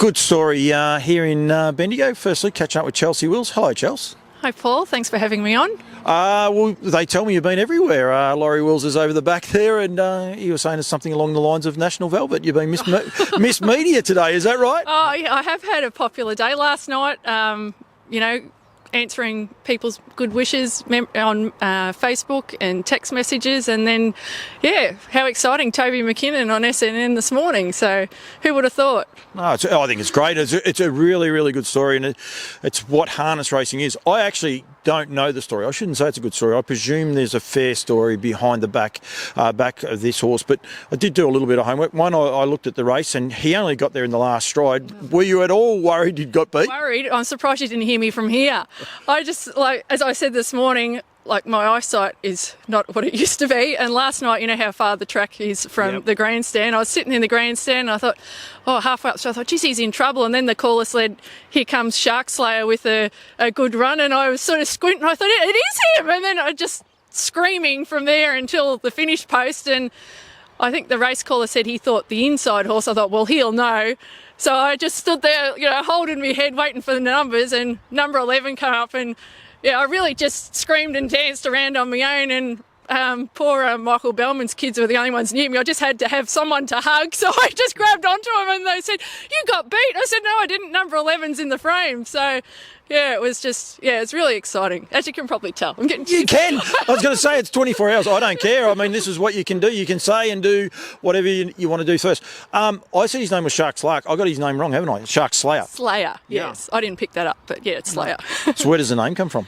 Good story here in Bendigo. Firstly, catching up with Chelsea Wills. Hello, Chelsea. Hi, Paul. Thanks for having me on. Well, they tell me you've been everywhere. Laurie Wills is over the back there, and you were saying it's something along the lines of National Velvet. You've been Miss Media today, is that right? Oh, yeah, I have had a popular day last night. Answering people's good wishes on Facebook and text messages, and then, how exciting, Toby McKinnon on SNN this morning. So who would have thought? I think it's great. It's a really, really good story, and it's what harness racing is. I actually don't know the story. I shouldn't say it's a good story. I presume there's a fair story behind the back of this horse, but I did do a little bit of homework. One, I looked at the race, and he only got there in the last stride. Were you at all worried he'd got beat? Worried. I'm surprised you didn't hear me from here. I just, as I said this morning, my eyesight is not what it used to be. And last night, you know how far the track is from the grandstand. I was sitting in the grandstand and I thought, halfway up, so I thought, geez, he's in trouble. And then the caller said, here comes Shark Slayer with a good run. And I was sort of squinting. I thought, it is him. And then I just screaming from there until the finish post. And I think the race caller said he thought the inside horse. I thought, well, he'll know. So I just stood there, holding my head, waiting for the numbers, and number 11 come up, and I really just screamed and danced around on my own. And poor Michael Bellman's kids were the only ones near me. I just had to have someone to hug, so I just grabbed onto them, and they said, "You got beat." I said, "No, I didn't. Number 11's in the frame." So it was just, it's really exciting, as you can probably tell. You can. I was going to say it's 24 hours. I don't care. I mean, this is what you can do. You can say and do whatever you want to do first. I said his name was Shark Slayer. I got his name wrong, haven't I? Shark Slayer. Slayer, yes. Yeah. I didn't pick that up, but it's Slayer. So where does the name come from?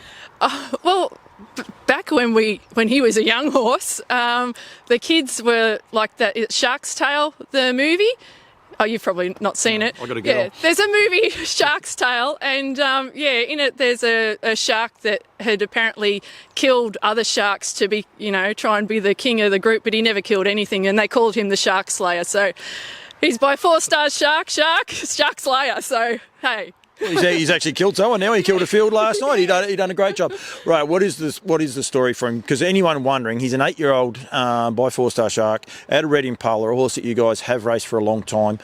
Back when he was a young horse, the kids were like that. Shark's Tale, the movie. Oh, you've probably not seen it. I've got to get on. There's a movie, Shark's Tale, and in it there's a shark that had apparently killed other sharks to be, try and be the king of the group, but he never killed anything, and they called him the Shark Slayer. So he's by 4 stars Shark Slayer. So hey. He's actually killed someone now. He killed a field last night. He done a great job. Right, what is the story from? Because anyone wondering, he's an 8-year-old by 4-star Shark out of Red Impala, a horse that you guys have raced for a long time,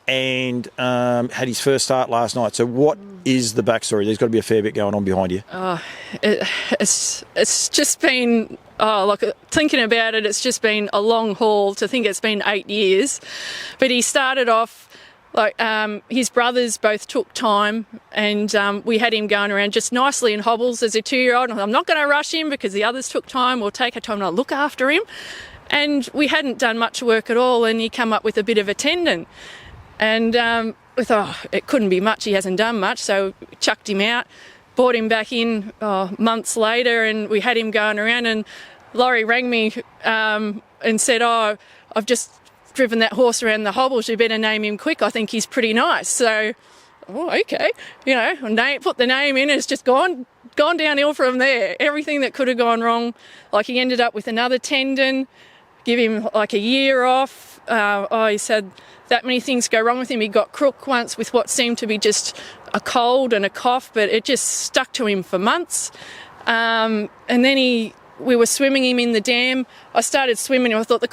and had his first start last night. So what is the backstory? There's got to be a fair bit going on behind you. It's just been... thinking about it, it's just been a long haul. To think it's been 8 years. But he started off, his brothers both took time, and we had him going around just nicely in hobbles as a 2-year-old. I'm not going to rush him because the others took time. We'll take our time and I'll look after him. And we hadn't done much work at all, and he come up with a bit of a tendon. And we thought, it couldn't be much. He hasn't done much. So we chucked him out, brought him back in months later, and we had him going around. And Laurie rang me and said, I've just driven that horse around the hobbles, you better name him quick, I think he's pretty nice. So, okay, put the name in, it's just gone downhill from there. Everything that could have gone wrong, he ended up with another tendon, give him a year off. He said that many things go wrong with him. He got crook once with what seemed to be just a cold and a cough, but it just stuck to him for months. And then we were swimming him in the dam. I started swimming him. I thought the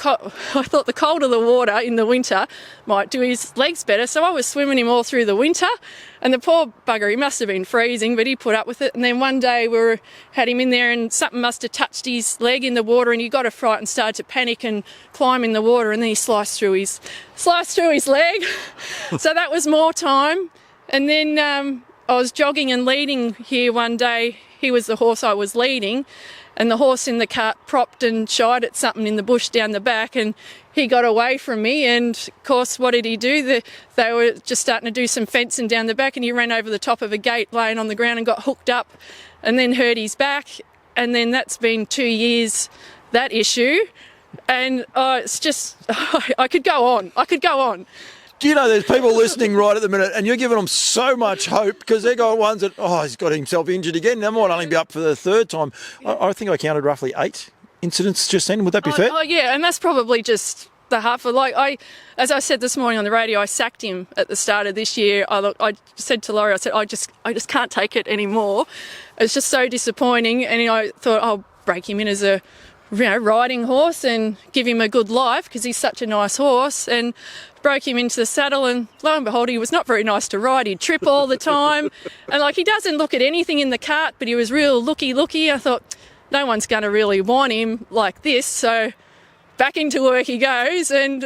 cold of the water in the winter might do his legs better. So I was swimming him all through the winter. And the poor bugger, he must have been freezing, but he put up with it. And then one day had him in there, and something must have touched his leg in the water, and he got a fright and started to panic and climb in the water. And then he sliced through his leg. So that was more time. And then I was jogging and leading here one day. He was the horse I was leading. And the horse in the cart propped and shied at something in the bush down the back, and he got away from me. And of course, what did he do? They were just starting to do some fencing down the back, and he ran over the top of a gate laying on the ground and got hooked up, and then hurt his back. And then that's been 2 years, that issue. And it's just, I could go on. Do you know there's people listening right at the minute, and you're giving them so much hope, because they've got ones that, he's got himself injured again. That might only be up for the 3rd time. I think I counted roughly 8 incidents just then. Would that be fair? And that's probably just the half of, as I said this morning on the radio, I sacked him at the start of this year. I said to Laurie, I just can't take it anymore. It's just so disappointing. And I thought I'll break him in as a riding horse and give him a good life because he's such a nice horse, and broke him into the saddle, and lo and behold, he was not very nice to ride. He'd trip all the time, and like, he doesn't look at anything in the cart, but he was real looky. I thought, no one's going to really want him like this, so back into work he goes, and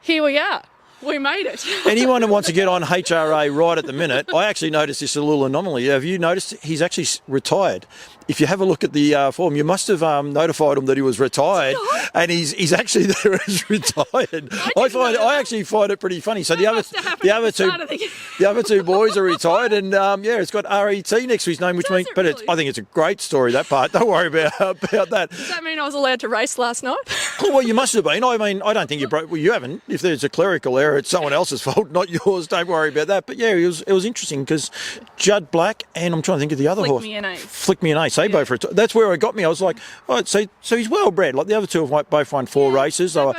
here we are. We made it. Anyone who wants to get on HRA right at the minute, I actually noticed this a little anomaly. Have you noticed he's actually retired? If you have a look at the form, you must have notified him that he was retired, and he's actually there as retired. I actually find it pretty funny. So the other two boys are retired, and it's got RET next to his name, which means. But I think it's a great story, that part. Don't worry about that. Does that mean I was allowed to race last night? Well, you must have been. I mean, I don't think you broke. Well, you haven't. If there's a clerical error, it's someone else's fault, not yours. Don't worry about that. But yeah, it was interesting because Judd Black, and I'm trying to think of the other horse. Flick Me an Ace. They both retired. That's where it got me. I was like, oh, so he's well bred. Like the other two have both won 4 races. They were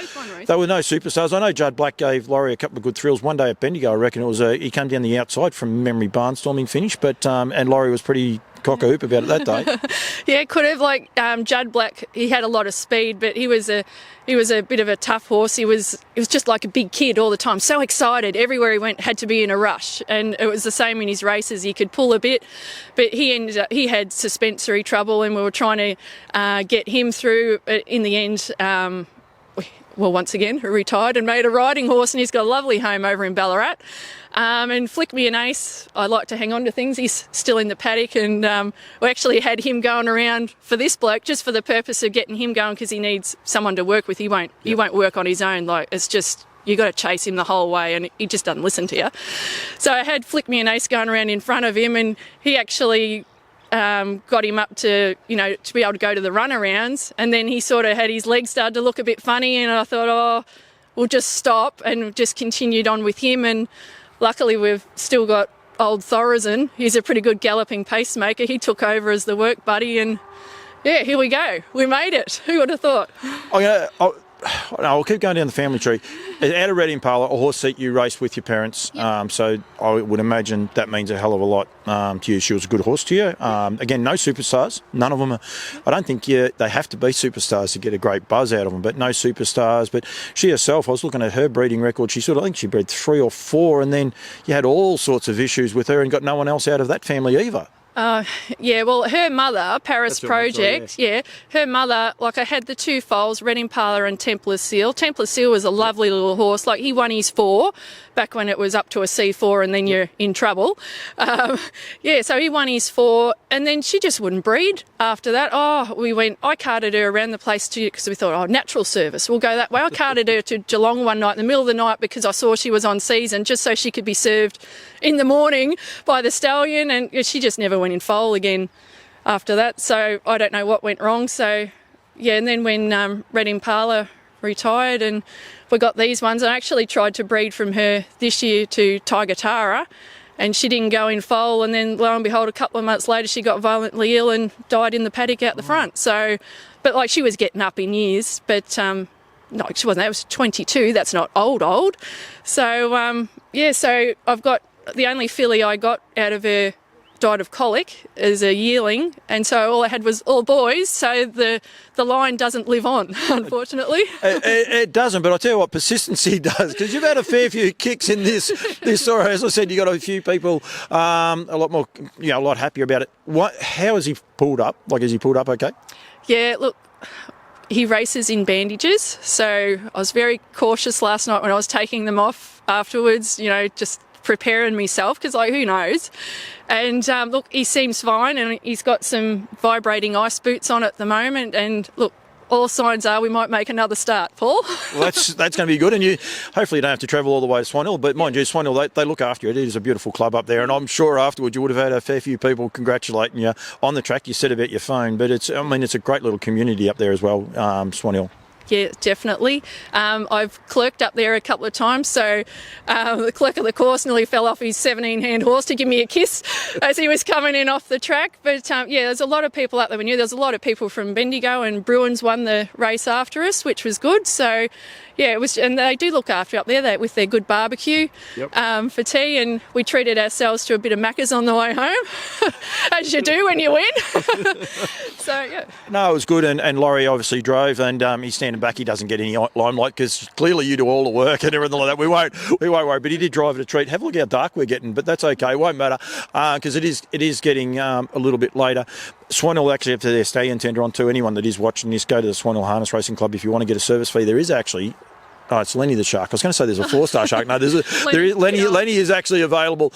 no superstars. I know Judd Black gave Laurie a couple of good thrills. One day at Bendigo, I reckon it was he came down the outside from memory barnstorming finish, but and Laurie was pretty cock-a-hoop about it that day. Yeah, could have. Like Judd Black, he had a lot of speed, but he was a bit of a tough horse. He was just like a big kid all the time, so excited. Everywhere he went had to be in a rush, and it was the same in his races. He could pull a bit, but he had suspensory trouble, and we were trying to get him through. In the end, once again, retired and made a riding horse, and he's got a lovely home over in Ballarat. And Flick Me an Ace, I like to hang on to things. He's still in the paddock, and we actually had him going around for this bloke just for the purpose of getting him going, because he needs someone to work with. He won't work on his own. Like, it's just, you got to chase him the whole way, and he just doesn't listen to you. So I had Flick Me an Ace going around in front of him, and he actually got him up to be able to go to the runarounds, and then he sort of had his legs started to look a bit funny, and I thought, we'll just stop, and just continued on with him. And luckily we've still got old Thorazin. He's a pretty good galloping pacemaker. He took over as the work buddy, and yeah, here we go. We made it. Who would have thought? I'll keep going down the family tree. Out of Red Impala, a horse that you raced with your parents, so I would imagine that means a hell of a lot to you. She was a good horse to you. Again, no superstars. None of them are. I don't think they have to be superstars to get a great buzz out of them, but no superstars. But she herself, I was looking at her breeding record, I think she bred 3 or 4, and then you had all sorts of issues with her and got no one else out of that family either. Well, her mother, Paris Project, her mother, like, I had the 2 foals, Red Impala and Templar Seal. Templar Seal was a lovely little horse. Like, he won his 4 back when it was up to a C4, and then you're in trouble. So he won his 4, and then she just wouldn't breed after that. I carted her around the place because we thought, natural service, we'll go that way. I carted her to Geelong one night in the middle of the night because I saw she was on season, just so she could be served in the morning by the stallion, and she just never went in foal again after that. So I don't know what went wrong. So and then when Red Impala retired and we got these ones, I actually tried to breed from her this year to Tiger Tara, and she didn't go in foal, and then lo and behold, a couple of months later she got violently ill and died in the paddock out the front. So, but like, she was getting up in years, but no, she wasn't. That was 22. That's not old. So so I've got the only filly I got out of her died of colic as a yearling, and so all I had was all boys, so the line doesn't live on, unfortunately. It doesn't, but I'll tell you what, persistency does, because you've had a fair few kicks in this story. As I said, you got a few people a lot more, a lot happier about it. How has he pulled up? Like, has he pulled up okay? Yeah, look, he races in bandages, so I was very cautious last night when I was taking them off afterwards, just preparing myself, because who knows. And look, he seems fine, and he's got some vibrating ice boots on at the moment, and look, all signs are we might make another start, Paul. Well, that's going to be good, and you hopefully don't have to travel all the way to Swan Hill, but mind you, Swan Hill, they look after you. It is a beautiful club up there, and I'm sure afterwards you would have had a fair few people congratulating you on the track. You said about your phone, but it's a great little community up there as well, Swan Hill. Yeah, definitely. I've clerked up there a couple of times, so the clerk of the course nearly fell off his 17-hand horse to give me a kiss as he was coming in off the track. But there's a lot of people up there. We knew there's a lot of people from Bendigo, and Bruins won the race after us, which was good. So Yeah, it was, and they do look after you up there with their good barbecue for tea, and we treated ourselves to a bit of Macca's on the way home, as you do when you win. So, yeah. No, it was good, and Laurie obviously drove, and he's standing back. He doesn't get any limelight because clearly you do all the work and everything like that. We won't worry, but he did drive it a treat. Have a look how dark we're getting, but that's okay. It won't matter because it is getting a little bit later. Swan Hill actually have their stay-in tender on too. Anyone that is watching this, go to the Swan Hill Harness Racing Club if you want to get a service fee. There is actually... Oh, it's Lenny the Shark. I was going to say there's a 4-star shark. No, Lenny is actually available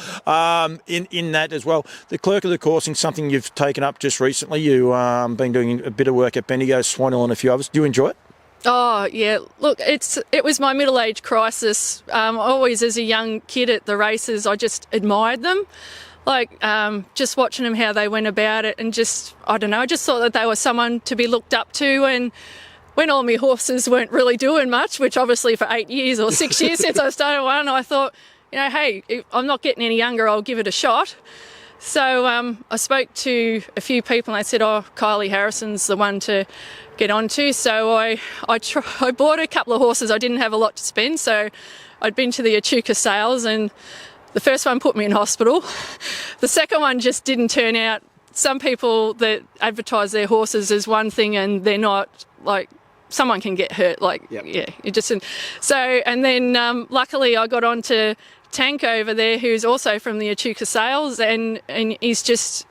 in that as well. The Clerk of the Coursing, something you've taken up just recently. You've been doing a bit of work at Bendigo, Swan Hill and a few others. Do you enjoy it? Oh, yeah. Look, it was my middle-age crisis. Always as a young kid at the races, I just admired them. Like, just watching them, how they went about it, and just, I don't know, I just thought that they were someone to be looked up to. And when all my horses weren't really doing much, which obviously for 8 years or 6 years since I started one, I thought, hey, if I'm not getting any younger, I'll give it a shot. So I spoke to a few people and they said, Kylie Harrison's the one to get onto. So I bought a couple of horses. I didn't have a lot to spend, so I'd been to the Echuca sales, and the first one put me in hospital. The second one just didn't turn out. Some people that advertise their horses as one thing and they're not, like, someone can get hurt, you just. So, and then luckily I got on to Tank over there, who's also from the Echuca sales, and he's just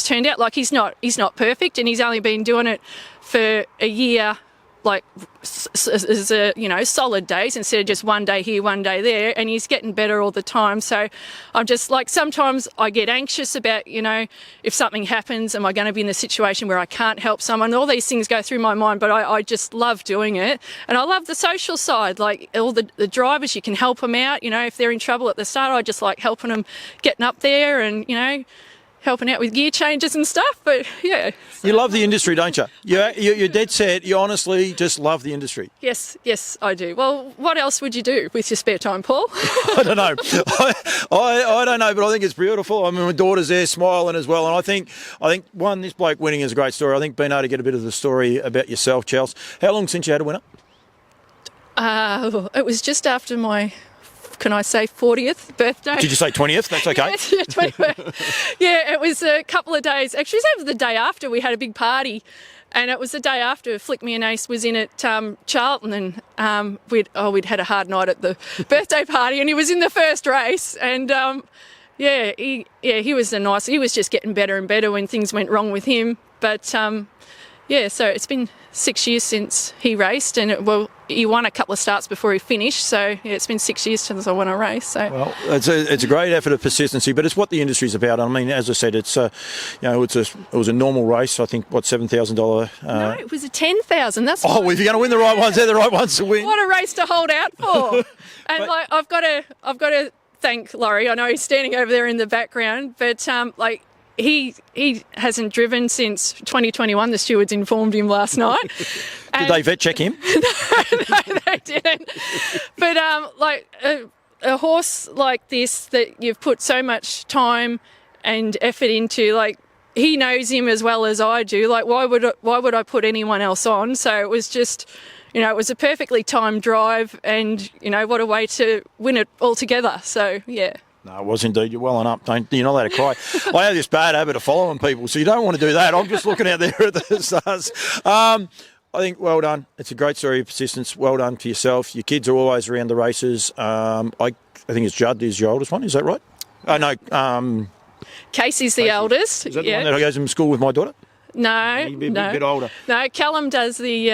turned out, like, he's not perfect, and he's only been doing it for a year, like, as a, solid days instead of just one day here, one day there, and he's getting better all the time. So I'm just, like, sometimes I get anxious about, if something happens, am I going to be in the situation where I can't help someone? All these things go through my mind, but I just love doing it. And I love the social side, like all the drivers, you can help them out, if they're in trouble at the start, I just like helping them getting up there and, helping out with gear changes and stuff, but yeah. You love the industry, don't you? You're dead set. You honestly just love the industry. Yes, I do. Well, what else would you do with your spare time, Paul? I don't know. I don't know, but I think it's beautiful. I mean, my daughter's there smiling as well, and I think one, this bloke winning is a great story. I think being able to get a bit of the story about yourself, Chels. How long since you had a winner? It was just after my, can I say 40th birthday? Did you say 20th? That's okay. Yes, yeah, 20th. Yeah, it was a couple of days. Actually, it was the day after we had a big party, and it was the day after Flick Me and Ace was in at Charlton, and we'd had a hard night at the birthday party, and he was in the first race, and he was he was just getting better and better when things went wrong with him, but so it's been 6 years since he raced, and he won a couple of starts before he finished. So yeah, it's been 6 years since I won a race. So well, it's a great effort of persistency, but it's what the industry's about. I mean, as I said, it was a normal race. I think $7,000. No, it was a $10,000. That's if you're going to win the right ones, they're the right ones to win. What a race to hold out for! And I've got to thank Laurie. I know he's standing over there in the background, but He hasn't driven since 2021. The stewards informed him last night. Did they vet check him? No, they didn't. But a horse like this that you've put so much time and effort into, like, he knows him as well as I do. Like, why would I put anyone else on? So it was just, it was a perfectly timed drive, and what a way to win it all together. So yeah. No, it was indeed. You're well and up. You're not allowed to cry. I have this bad habit of following people, so you don't want to do that. I'm just looking out there at the stars. I think well done. It's a great story of persistence. Well done for yourself. Your kids are always around the races. I think it's Judd is your oldest one. Is that right? Oh, no. Casey's the eldest. Is that the one that goes to school with my daughter? No, He'd be a bit older. No, Callum does the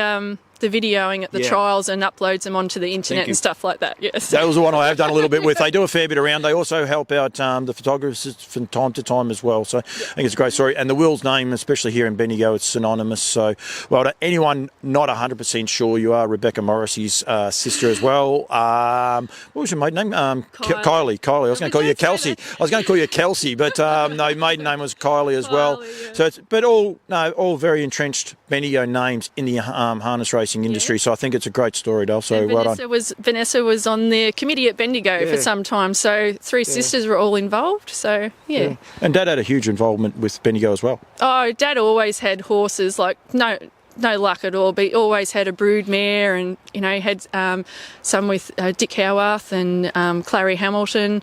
videoing at the trials and uploads them onto the internet and stuff like that. Yes, that was the one I have done a little bit with. They do a fair bit around. They also help out the photographers from time to time as well. So I think it's a great story. And the Will's name, especially here in Bendigo, it's synonymous. So, well, to anyone not 100% sure, you are Rebecca Morrissey's sister as well. What was your maiden name? Kylie. I was going to call you Kelsey. But no, maiden name was Kylie as well. Yeah. So, but all very entrenched Bendigo names in the harness racing industry, so I think it's a great story, Dale. So well done. Vanessa was on the committee at Bendigo for some time, so three sisters were all involved. So yeah. And Dad had a huge involvement with Bendigo as well. Oh, Dad always had horses. Like no no luck at all. But he always had a brood mare, and you know, he had some with Dick Howarth and Clary Hamilton.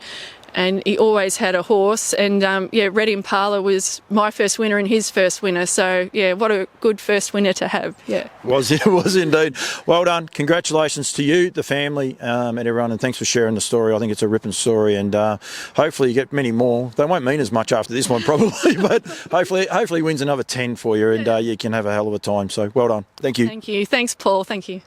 And he always had a horse, and Red Impala was my first winner and his first winner. So yeah, what a good first winner to have. Yeah, was indeed. Well done. Congratulations to you, the family, and everyone, and thanks for sharing the story. I think it's a ripping story, and hopefully you get many more. They won't mean as much after this one probably, but hopefully he wins another 10 for you, and you can have a hell of a time. So well done. Thank you. Thank you. Thanks, Paul. Thank you.